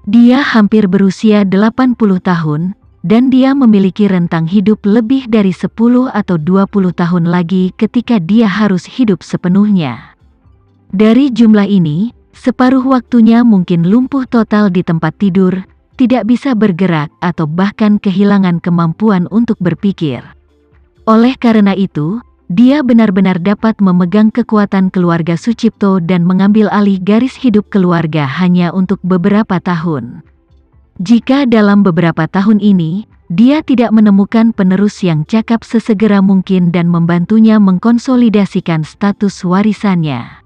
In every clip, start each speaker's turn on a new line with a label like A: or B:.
A: Dia hampir berusia 80 tahun, dan dia memiliki rentang hidup lebih dari 10 atau 20 tahun lagi ketika dia harus hidup sepenuhnya. Dari jumlah ini, separuh waktunya mungkin lumpuh total di tempat tidur, tidak bisa bergerak atau bahkan kehilangan kemampuan untuk berpikir. Oleh karena itu, dia benar-benar dapat memegang kekuatan keluarga Sucipto dan mengambil alih garis hidup keluarga hanya untuk beberapa tahun. Jika dalam beberapa tahun ini, dia tidak menemukan penerus yang cakap sesegera mungkin dan membantunya mengkonsolidasikan status warisannya.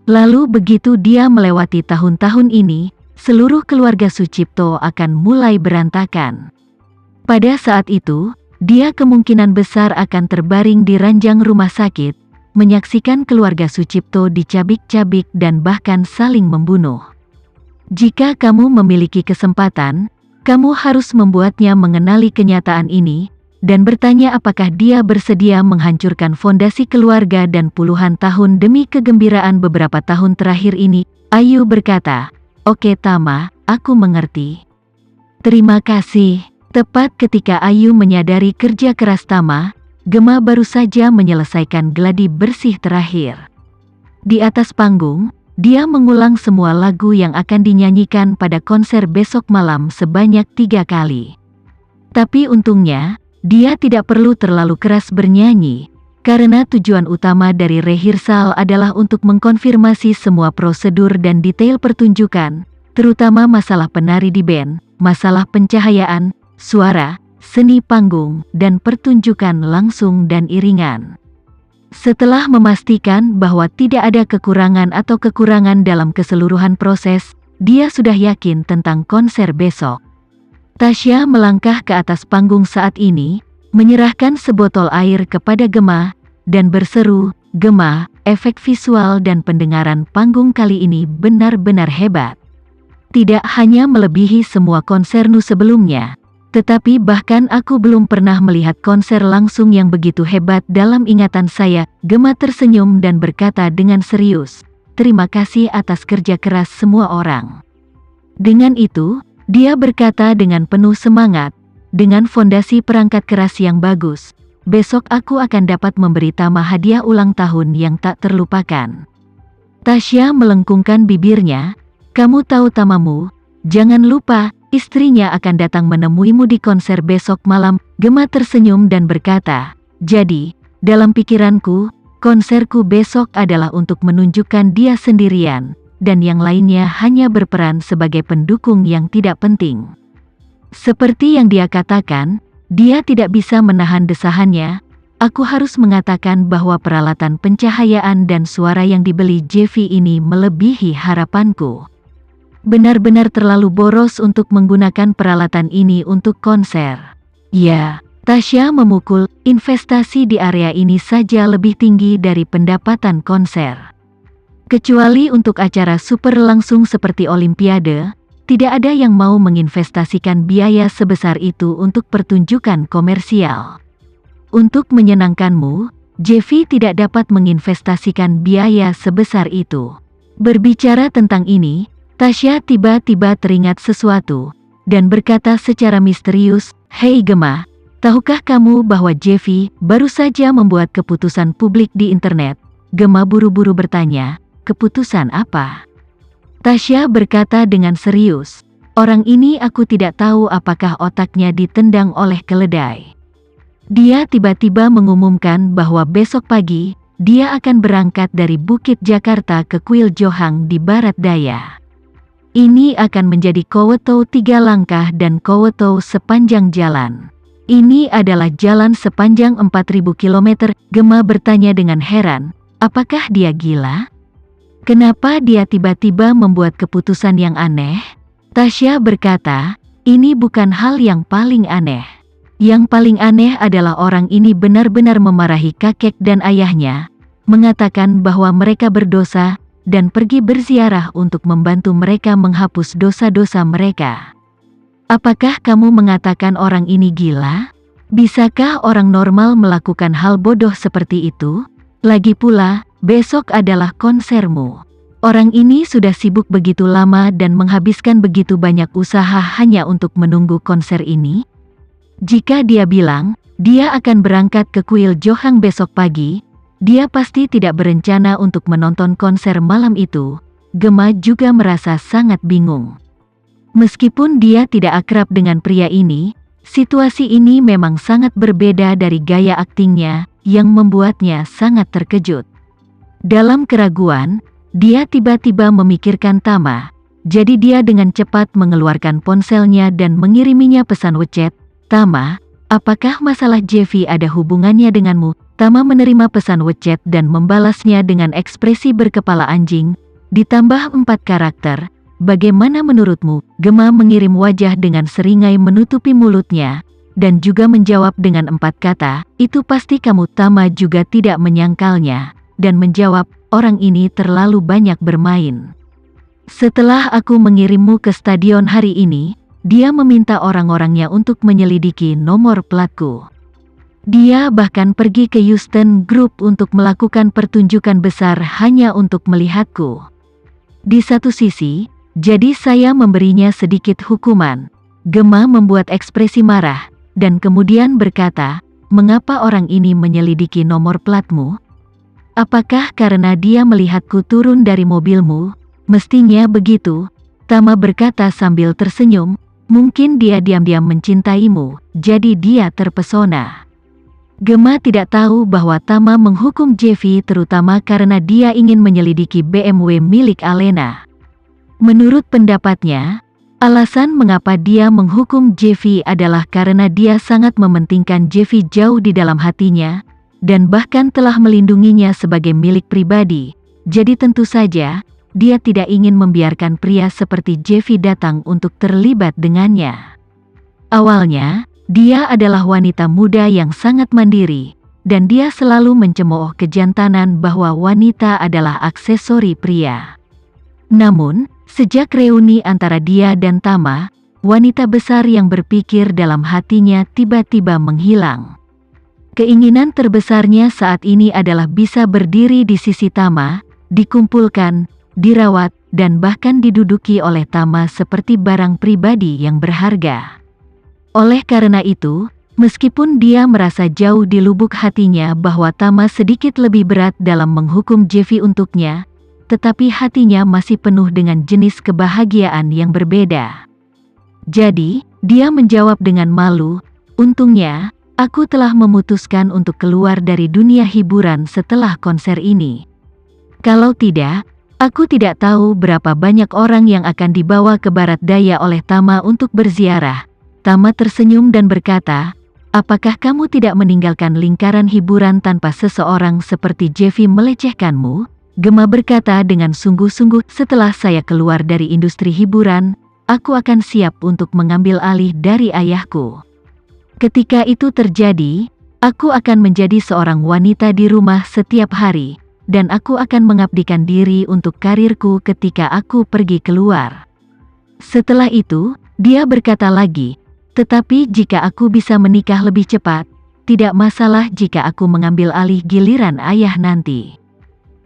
A: Lalu begitu dia melewati tahun-tahun ini, seluruh keluarga Sucipto akan mulai berantakan. Pada saat itu, dia kemungkinan besar akan terbaring di ranjang rumah sakit, menyaksikan keluarga Sucipto dicabik-cabik dan bahkan saling membunuh. Jika kamu memiliki kesempatan, kamu harus membuatnya mengenali kenyataan ini, dan bertanya apakah dia bersedia menghancurkan fondasi keluarga dan puluhan tahun demi kegembiraan beberapa tahun terakhir ini. Ayu berkata, "Oke Tama, aku mengerti." Terima kasih. Tepat ketika Ayu menyadari kerja keras Tama, Gema baru saja menyelesaikan gladi bersih terakhir. Di atas panggung, dia mengulang semua lagu yang akan dinyanyikan pada konser besok malam sebanyak 3 kali. Tapi untungnya, dia tidak perlu terlalu keras bernyanyi, karena tujuan utama dari rehearsal adalah untuk mengkonfirmasi semua prosedur dan detail pertunjukan, terutama masalah penari di band, masalah pencahayaan, suara, seni panggung, dan pertunjukan langsung dan iringan. Setelah memastikan bahwa tidak ada kekurangan atau kekurangan dalam keseluruhan proses, dia sudah yakin tentang konser besok. Tasya melangkah ke atas panggung saat ini, menyerahkan sebotol air kepada Gema, dan berseru, "Gema, efek visual dan pendengaran panggung kali ini benar-benar hebat. Tidak hanya melebihi semua konsermu sebelumnya, tetapi bahkan aku belum pernah melihat konser langsung yang begitu hebat dalam ingatan saya." Gema tersenyum dan berkata dengan serius, "Terima kasih atas kerja keras semua orang." Dengan itu, dia berkata dengan penuh semangat, "Dengan fondasi perangkat keras yang bagus, besok aku akan dapat memberi Tama hadiah ulang tahun yang tak terlupakan." Tasya melengkungkan bibirnya, "Kamu tahu Tamamu, jangan lupa, istrinya akan datang menemuimu di konser besok malam." Gema tersenyum dan berkata, "Jadi, dalam pikiranku, konserku besok adalah untuk menunjukkan dia sendirian, dan yang lainnya hanya berperan sebagai pendukung yang tidak penting." Seperti yang dia katakan, dia tidak bisa menahan desahannya. "Aku harus mengatakan bahwa peralatan pencahayaan dan suara yang dibeli Jevi ini melebihi harapanku. Benar-benar terlalu boros untuk menggunakan peralatan ini untuk konser." Ya, Tasya memukul, investasi di area ini saja lebih tinggi dari pendapatan konser. Kecuali untuk acara super langsung seperti Olimpiade, tidak ada yang mau menginvestasikan biaya sebesar itu untuk pertunjukan komersial. Untuk menyenangkanmu, Jevi tidak dapat menginvestasikan biaya sebesar itu. Berbicara tentang ini, Tasya tiba-tiba teringat sesuatu, dan berkata secara misterius, "Hei Gema, tahukah kamu bahwa Jevi baru saja membuat keputusan publik di internet?" Gema buru-buru bertanya, "Keputusan apa?" Tasya berkata dengan serius, "Orang ini aku tidak tahu apakah otaknya ditendang oleh keledai. Dia tiba-tiba mengumumkan bahwa besok pagi, dia akan berangkat dari Bukit Jakarta ke Kuil Johang di Barat Daya. Ini akan menjadi Koweto 3 langkah dan Koweto sepanjang jalan. Ini adalah jalan sepanjang 4.000 km. Gema bertanya dengan heran, apakah dia gila? Kenapa dia tiba-tiba membuat keputusan yang aneh? Tasya berkata, "Ini bukan hal yang paling aneh. Yang paling aneh adalah orang ini benar-benar memarahi kakek dan ayahnya, mengatakan bahwa mereka berdosa, dan pergi berziarah untuk membantu mereka menghapus dosa-dosa mereka. Apakah kamu mengatakan orang ini gila? Bisakah orang normal melakukan hal bodoh seperti itu? Lagi pula, besok adalah konsermu. Orang ini sudah sibuk begitu lama dan menghabiskan begitu banyak usaha hanya untuk menunggu konser ini? Jika dia bilang, dia akan berangkat ke kuil Johang besok pagi, dia pasti tidak berencana untuk menonton konser malam itu. Gemma juga merasa sangat bingung. Meskipun dia tidak akrab dengan pria ini, situasi ini memang sangat berbeda dari gaya aktingnya, yang membuatnya sangat terkejut. Dalam keraguan, dia tiba-tiba memikirkan Tama, jadi dia dengan cepat mengeluarkan ponselnya dan mengiriminya pesan WeChat. Tama, apakah masalah Jeffy ada hubungannya denganmu? Tama menerima pesan WeChat dan membalasnya dengan ekspresi berkepala anjing, ditambah 4 karakter. Bagaimana menurutmu? Gemma mengirim wajah dengan seringai menutupi mulutnya, dan juga menjawab dengan 4 kata, itu pasti kamu. Tama juga tidak menyangkalnya, dan menjawab, orang ini terlalu banyak bermain. Setelah aku mengirimmu ke stadion hari ini, dia meminta orang-orangnya untuk menyelidiki nomor platku. Dia bahkan pergi ke Houston Group untuk melakukan pertunjukan besar hanya untuk melihatku. Di satu sisi, jadi saya memberinya sedikit hukuman. Gemma membuat ekspresi marah, dan kemudian berkata, mengapa orang ini menyelidiki nomor platmu? Apakah karena dia melihatku turun dari mobilmu? Mestinya begitu, Tama berkata sambil tersenyum, mungkin dia diam-diam mencintaimu, jadi dia terpesona. Gemma tidak tahu bahwa Tama menghukum Jeffy terutama karena dia ingin menyelidiki BMW milik Alena. Menurut pendapatnya, alasan mengapa dia menghukum Jeffy adalah karena dia sangat mementingkan Jeffy jauh di dalam hatinya, dan bahkan telah melindunginya sebagai milik pribadi, jadi tentu saja, dia tidak ingin membiarkan pria seperti Jeffy datang untuk terlibat dengannya. Awalnya, dia adalah wanita muda yang sangat mandiri, dan dia selalu mencemooh kejantanan bahwa wanita adalah aksesori pria. Namun, sejak reuni antara dia dan Tama, wanita besar yang berpikir dalam hatinya tiba-tiba menghilang. Keinginan terbesarnya saat ini adalah bisa berdiri di sisi Tama, dikumpulkan, dirawat, dan bahkan diduduki oleh Tama seperti barang pribadi yang berharga. Oleh karena itu, meskipun dia merasa jauh di lubuk hatinya bahwa Tama sedikit lebih berat dalam menghukum Jeffy untuknya, tetapi hatinya masih penuh dengan jenis kebahagiaan yang berbeda. Jadi, dia menjawab dengan malu, untungnya, aku telah memutuskan untuk keluar dari dunia hiburan setelah konser ini. Kalau tidak, aku tidak tahu berapa banyak orang yang akan dibawa ke barat daya oleh Tama untuk berziarah. Tama tersenyum dan berkata, apakah kamu tidak meninggalkan lingkaran hiburan tanpa seseorang seperti Jeffy melecehkanmu? Gemma berkata dengan sungguh-sungguh, setelah saya keluar dari industri hiburan, aku akan siap untuk mengambil alih dari ayahku. Ketika itu terjadi, aku akan menjadi seorang wanita di rumah setiap hari, dan aku akan mengabdikan diri untuk karirku ketika aku pergi keluar. Setelah itu, dia berkata lagi, tetapi jika aku bisa menikah lebih cepat, tidak masalah jika aku mengambil alih giliran ayah nanti.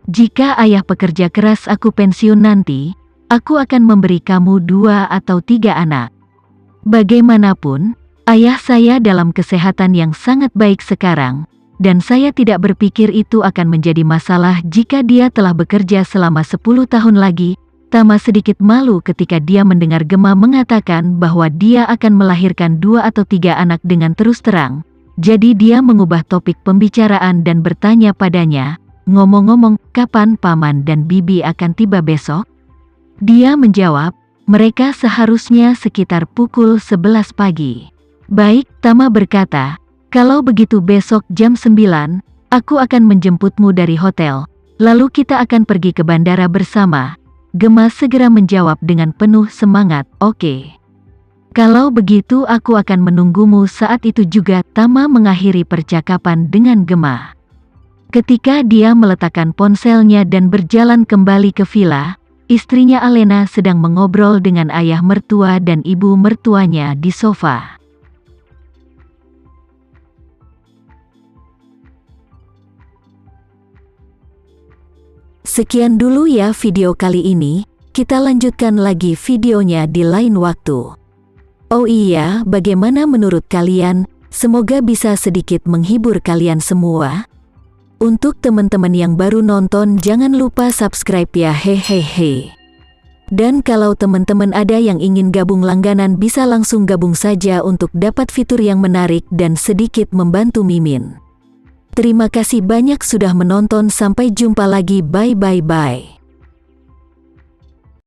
A: Jika ayah pekerja keras aku pensiun nanti, aku akan memberi kamu 2 atau 3 anak. Bagaimanapun, ayah saya dalam kesehatan yang sangat baik sekarang, dan saya tidak berpikir itu akan menjadi masalah jika dia telah bekerja selama 10 tahun lagi. Tama sedikit malu ketika dia mendengar Gemma mengatakan bahwa dia akan melahirkan 2 atau 3 anak dengan terus terang. Jadi dia mengubah topik pembicaraan dan bertanya padanya, ngomong-ngomong, kapan Paman dan Bibi akan tiba besok? Dia menjawab, mereka seharusnya sekitar pukul 11 pagi. Baik, Tama berkata, kalau begitu besok jam 9, aku akan menjemputmu dari hotel, lalu kita akan pergi ke bandara bersama. Gemma segera menjawab dengan penuh semangat, oke. Kalau begitu aku akan menunggumu saat itu juga. Tama mengakhiri percakapan dengan Gemma. Ketika dia meletakkan ponselnya dan berjalan kembali ke villa, istrinya Alena sedang mengobrol dengan ayah mertua dan ibu mertuanya di sofa. Sekian dulu ya video kali ini, kita lanjutkan lagi videonya di lain waktu. Oh iya, bagaimana menurut kalian? Semoga bisa sedikit menghibur kalian semua. Untuk teman-teman yang baru nonton, jangan lupa subscribe ya, hehehe. Dan kalau teman-teman ada yang ingin gabung langganan, bisa langsung gabung saja untuk dapat fitur yang menarik dan sedikit membantu Mimin. Terima kasih banyak sudah menonton, sampai jumpa lagi, bye.